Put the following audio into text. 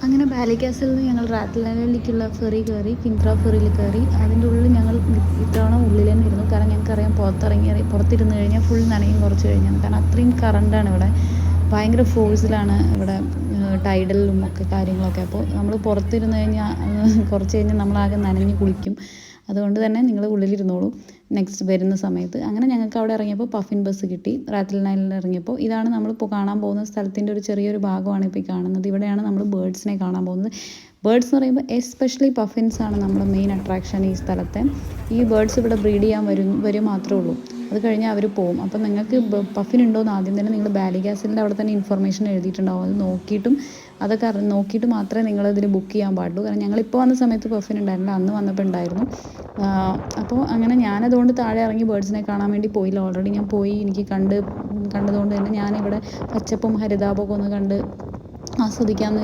അങ്ങനെ ബാലി കാസിൽ നിന്ന് ഞങ്ങൾ റാത്ലൈനിലേക്കുള്ള ഫെറി കയറി, കിൻഫ്ര ഫെറിയിൽ കയറി. അതിൻ്റെ ഉള്ളിൽ ഞങ്ങൾ ഇത്തവണ ഉള്ളിൽ തന്നെ ഇരുന്നു. കാരണം ഞങ്ങൾക്കറിയാം പുറത്തിരുന്ന് കഴിഞ്ഞാൽ ഫുൾ നനയും കുറച്ച് കഴിഞ്ഞാൽ. കാരണം അത്രയും കറണ്ടാണ് ഇവിടെ, ഭയങ്കര ഫോഴ്സിലാണ് ഇവിടെ ടൈഡലിലും ഒക്കെ കാര്യങ്ങളൊക്കെ. അപ്പോൾ നമ്മൾ പുറത്തിരുന്ന് കഴിഞ്ഞാൽ കുറച്ച് കഴിഞ്ഞാൽ നമ്മളാകെ നനഞ്ഞ് കുളിക്കും. അതുകൊണ്ട് തന്നെ നിങ്ങൾ ഉള്ളിലിരുന്നോളൂ നെക്സ്റ്റ് വരുന്ന സമയത്ത്. അങ്ങനെ ഞങ്ങൾക്ക് അവിടെ ഇറങ്ങിയപ്പോൾ പഫിൻ ബസ് കിട്ടി. റാത്തൽ നൈലിൽ ഇറങ്ങിയപ്പോൾ ഇതാണ് നമ്മളിപ്പോൾ കാണാൻ പോകുന്ന സ്ഥലത്തിൻ്റെ ഒരു ചെറിയൊരു ഭാഗമാണ് ഇപ്പോൾ ഈ കാണുന്നത്. ഇവിടെയാണ് നമ്മൾ ബേർഡ്സിനെ കാണാൻ പോകുന്നത്. ബേർഡ്സ് എന്ന് പറയുമ്പോൾ എസ്പെഷ്യലി പഫിൻസ് ആണ് നമ്മുടെ മെയിൻ അട്രാക്ഷൻ ഈ സ്ഥലത്തെ. ഈ ബേർഡ്സ് ഇവിടെ ബ്രീഡ് ചെയ്യാൻ വരും മാത്രമേ ഉള്ളൂ. അത് കഴിഞ്ഞാൽ അവർ പോകും. അപ്പോൾ നിങ്ങൾക്ക് പഫിൻ ഉണ്ടോയെന്ന് ആദ്യം തന്നെ നിങ്ങൾ ബാലി കാസിലിൻ്റെ അവിടെ തന്നെ ഇൻഫർമേഷൻ എഴുതിയിട്ടുണ്ടാവും. അത് നോക്കിയിട്ട് മാത്രമേ നിങ്ങളിതിന് ബുക്ക് ചെയ്യാൻ പാടുള്ളൂ. കാരണം ഞങ്ങളിപ്പോൾ വന്ന സമയത്ത് പഫിൻ ഉണ്ടായിരുന്നില്ല, അന്ന് വന്നപ്പോൾ ഉണ്ടായിരുന്നു. അപ്പോൾ അങ്ങനെ ഞാനതുകൊണ്ട് താഴെ ഇറങ്ങി ബേർഡ്സിനെ കാണാൻ വേണ്ടി പോയില്ല. ഓൾറെഡി ഞാൻ പോയി, എനിക്ക് കണ്ടതുകൊണ്ട് തന്നെ ഞാനിവിടെ പച്ചപ്പും ഹരിതാപമൊക്കെ ഒന്ന് കണ്ട് ആസ്വദിക്കാമെന്ന്